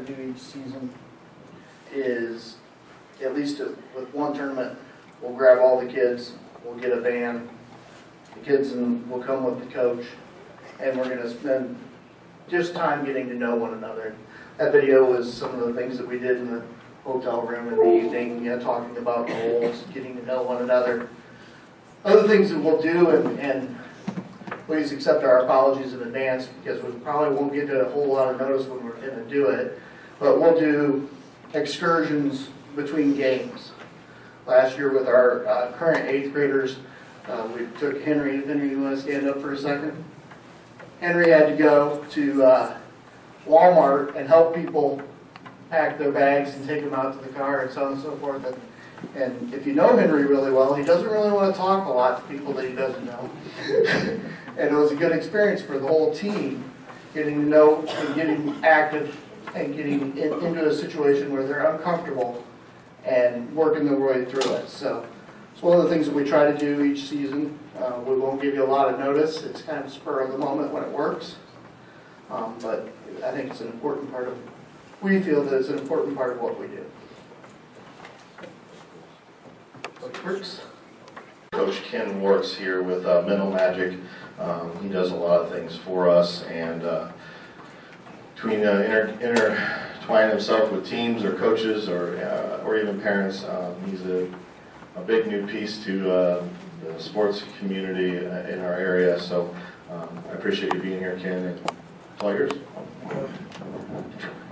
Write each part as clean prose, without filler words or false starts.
do each season is, at least with one tournament, we'll grab all the kids, we'll get a van, the kids will come with the coach, and we're going to spend just time getting to know one another. That video was some of the things that we did in the hotel room in the evening, talking about goals, getting to know one another. Other things that we'll do, and please accept our apologies in advance because we probably won't get a whole lot of notice when we're going to do it, but we'll do excursions between games. Last year with our current 8th graders, we took Henry. Henry, you want to stand up for a second? Henry had to go to Walmart and help people pack their bags and take them out to the car and so on and so forth. And if you know Henry really well, he doesn't really want to talk a lot to people that he doesn't know. And it was a good experience for the whole team, getting to know and getting active and getting into a situation where they're uncomfortable and working their way through it. So it's one of the things that we try to do each season. We won't give you a lot of notice. It's kind of spur of the moment when it works. But I think it's an important part of, we feel that it's an important part of what we do. Coach Ken Warts here with Mental Magic. He does a lot of things for us, and between intertwining himself with teams or coaches or even parents, he's a big new piece to the sports community in our area. So I appreciate you being here, Ken, and it's all yours.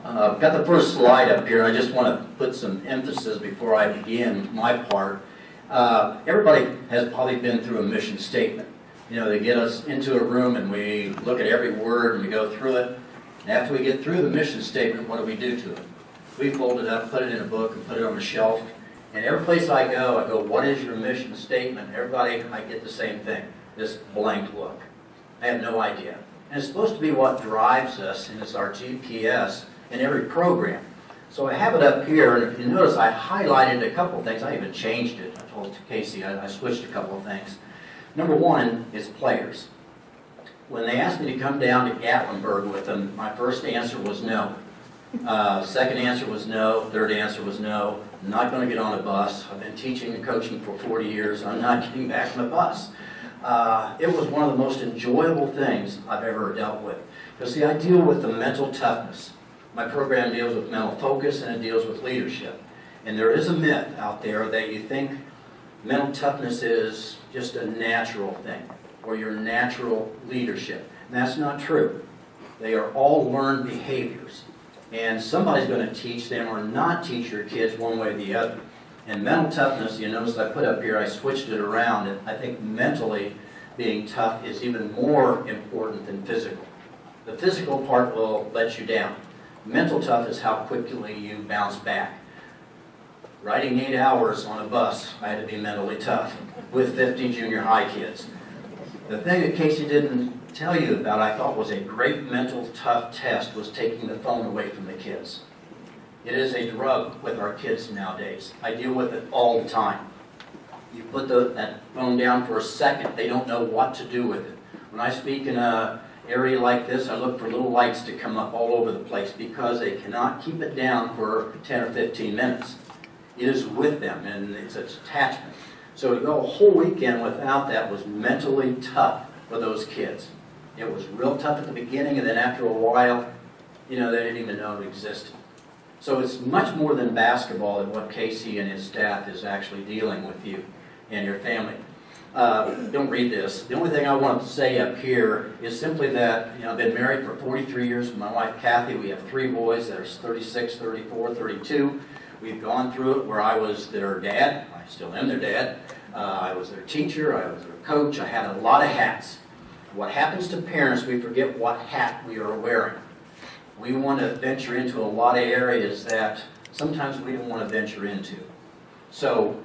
I've got the first slide up here. I just want to put some emphasis before I begin my part. Everybody has probably been through a mission statement. They get us into a room and we look at every word and we go through it. And after we get through the mission statement, what do we do to it? We fold it up, put it in a book, and put it on the shelf. And every place I go, what is your mission statement? Everybody, I get the same thing, this blank look. I have no idea. And it's supposed to be what drives us, and it's our GPS in every program. So I have it up here, and if you notice, I highlighted a couple of things. I even changed it. I told Casey I switched a couple of things. Number one is players. When they asked me to come down to Gatlinburg with them, my first answer was no. Second answer was no. Third answer was no. I'm not going to get on a bus. I've been teaching and coaching for 40 years. I'm not getting back on the bus. It was one of the most enjoyable things I've ever dealt with. Because see, I deal with the mental toughness. My program deals with mental focus and it deals with leadership. And there is a myth out there that you think mental toughness is just a natural thing or your natural leadership. And that's not true. They are all learned behaviors. And somebody's going to teach them or not teach your kids one way or the other. And mental toughness, you notice I put up here, I switched it around. And I think mentally being tough is even more important than physical. The physical part will let you down. Mental tough is how quickly you bounce back. Riding 8 hours on a bus, I had to be mentally tough with 50 junior high kids. The thing that Casey didn't tell you about, I thought was a great mental tough test, was taking the phone away from the kids. It is a drug with our kids nowadays. I deal with it all the time. You put that phone down for a second, they don't know what to do with it. When I speak in an area like this, I look for little lights to come up all over the place because they cannot keep it down for 10 or 15 minutes. It is with them, and it's its attachment. So to go a whole weekend without that was mentally tough for those kids. It was real tough at the beginning, and then after a while, they didn't even know it existed. So it's much more than basketball than what Casey and his staff is actually dealing with you and your family. Don't read this. The only thing I want to say up here is simply that I've been married for 43 years with my wife Kathy. We have 3 boys that are 36, 34, 32. We've gone through it where I was their dad. I still am their dad. I was their teacher. I was their coach. I had a lot of hats. What happens to parents, we forget what hat we are wearing. We want to venture into a lot of areas that sometimes we don't want to venture into. So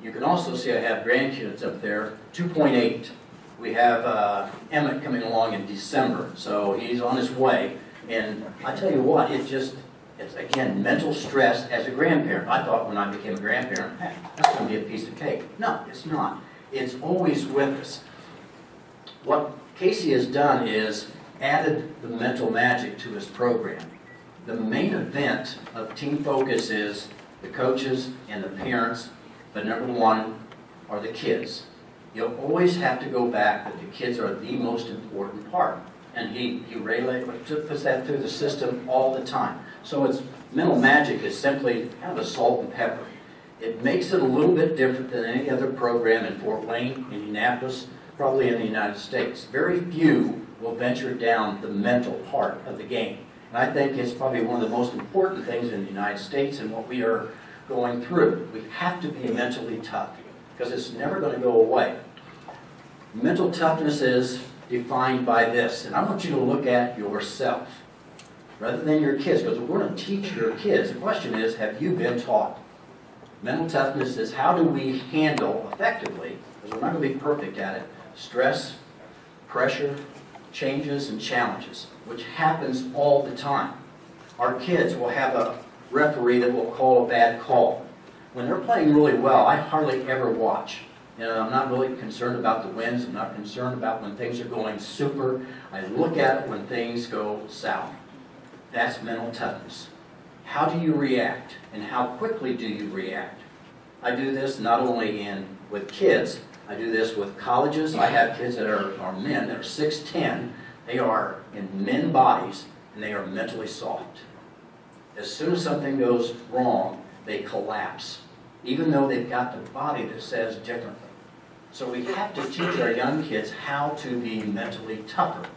you can also see I have grandkids up there, 2.8. We have Emmett coming along in December, so he's on his way. And I tell you what, it's again, mental stress as a grandparent. I thought when I became a grandparent, hey, that's going to be a piece of cake. No, it's not. It's always with us. What Casey has done is added the mental magic to his program. The main event of Team Focus is the coaches and the parents, but number one are the kids. You'll always have to go back that the kids are the most important part. And he puts that through the system all the time. So it's mental magic is simply kind of a salt and pepper. It makes it a little bit different than any other program in Fort Wayne, Indianapolis, probably in the United States. Very few will venture down the mental part of the game. And I think it's probably one of the most important things in the United States and what we are going through. We have to be mentally tough because it's never going to go away. Mental toughness is defined by this, and I want you to look at yourself rather than your kids, because we're going to teach your kids. The question is, have you been taught? Mental toughness is how do we handle effectively, because we're not going to be perfect at it, stress, pressure, changes, and challenges, which happens all the time. Our kids will have a referee that will call a bad call. When they're playing really well, I hardly ever watch. You know, I'm not really concerned about the wins. I'm not concerned about when things are going super. I look at it when things go south. That's mental toughness. How do you react, and how quickly do you react? I do this not only with kids, I do this with colleges. I have kids that are men that are 6'10". They are in men bodies, and they are mentally soft. As soon as something goes wrong, they collapse, even though they've got the body that says differently. So we have to teach our young kids how to be mentally tougher,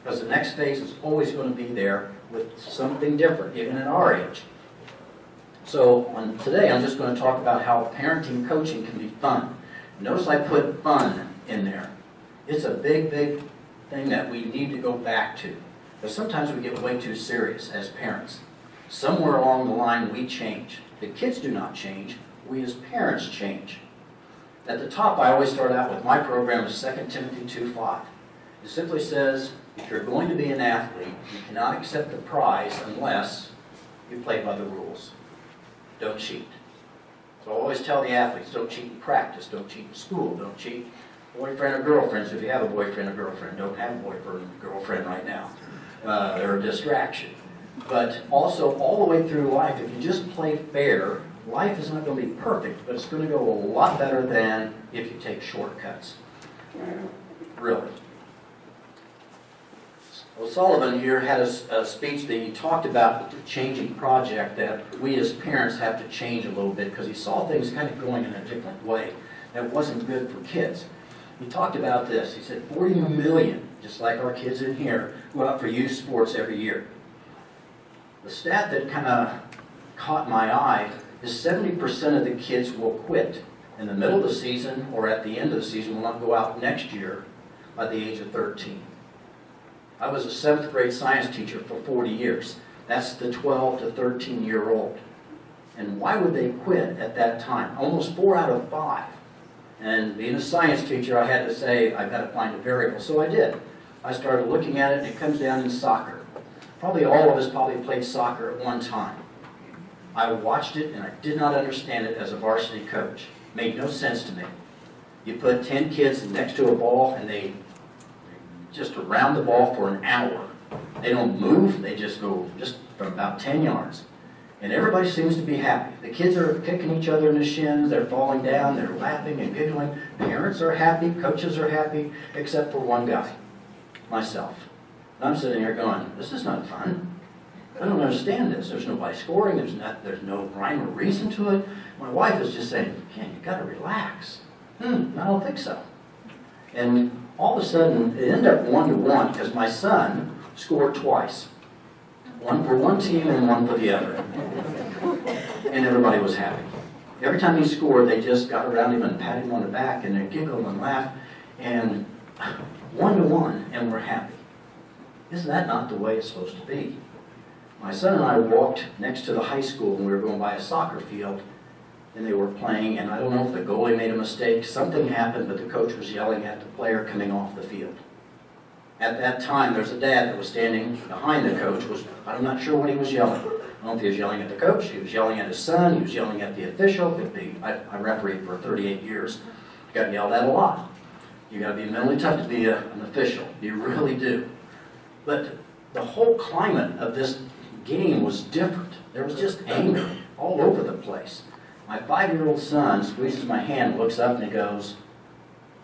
because the next phase is always going to be there with something different, even at our age. So today I'm just going to talk about how parenting coaching can be fun. Notice I put fun in there. It's a big, big thing that we need to go back to, because sometimes we get way too serious as parents. Somewhere along the line we change. The kids do not change. We as parents change. At the top, I always start out with my program is 2 Timothy 2:5. It simply says, if you're going to be an athlete, you cannot accept the prize unless you play by the rules. Don't cheat. So I always tell the athletes, don't cheat in practice, don't cheat in school, don't cheat boyfriend or girlfriends. If you have a boyfriend or girlfriend, don't have a boyfriend or girlfriend right now. They're a distraction. But also, all the way through life, if you just play fair, life is not going to be perfect, but it's going to go a lot better than if you take shortcuts. Really. Well, Sullivan here had a speech that he talked about the changing project that we as parents have to change a little bit because he saw things kind of going in a different way that wasn't good for kids. He talked about this. He said 40 million, just like our kids in here, go out for youth sports every year. The stat that kind of caught my eye is 70% of the kids will quit in the middle of the season or at the end of the season, will not go out next year by the age of 13. I was a 7th grade science teacher for 40 years. That's the 12 to 13-year-old. And why would they quit at that time? Almost 4 out of 5. And being a science teacher, I had to say, I've got to find a variable. So I did. I started looking at it, and it comes down in soccer. Probably all of us played soccer at one time. I watched it, and I did not understand it as a varsity coach. It made no sense to me. You put 10 kids next to a ball, and they just around the ball for an hour. They don't move, they just go just from about 10 yards. And everybody seems to be happy. The kids are kicking each other in the shins, they're falling down, they're laughing and giggling. Parents are happy, coaches are happy, except for one guy, myself. And I'm sitting here going, this is not fun. I don't understand this. There's nobody scoring, there's no rhyme or reason to it. My wife is just saying, Ken, you gotta relax. I don't think so. And all of a sudden, it ended up 1-1 because my son scored twice. One for one team and one for the other. And everybody was happy. Every time he scored, they just got around him and patted him on the back and they giggled and laughed. And 1-1, and we're happy. Isn't that not the way it's supposed to be? My son and I walked next to the high school and we were going by a soccer field. And they were playing, and I don't know if the goalie made a mistake. Something happened, but the coach was yelling at the player coming off the field. At that time, there's a dad that was standing behind the coach. I'm not sure what he was yelling. I don't know if he was yelling at the coach, he was yelling at his son, he was yelling at the official. I refereed for 38 years. Got yelled at a lot. You got to be mentally tough to be an official. You really do. But the whole climate of this game was different. There was just anger all over the place. My 5-year-old son squeezes my hand, looks up, and he goes,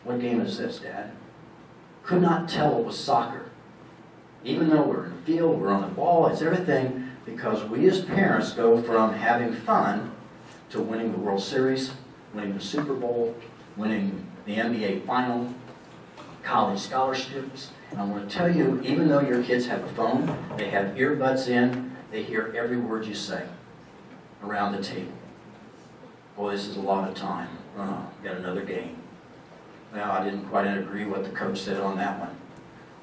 "What game is this, Dad?" Could not tell it was soccer. Even though we're in the field, we're on the ball, it's everything, because we as parents go from having fun to winning the World Series, winning the Super Bowl, winning the NBA final, college scholarships. And I want to tell you, even though your kids have a phone, they have earbuds in, they hear every word you say around the table. Boy, this is a lot of time. Got another game. Well, I didn't quite agree with what the coach said on that one.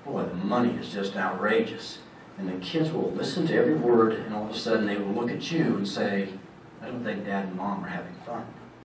Boy, the money is just outrageous. And the kids will listen to every word, and all of a sudden they will look at you and say, "I don't think Dad and Mom are having fun."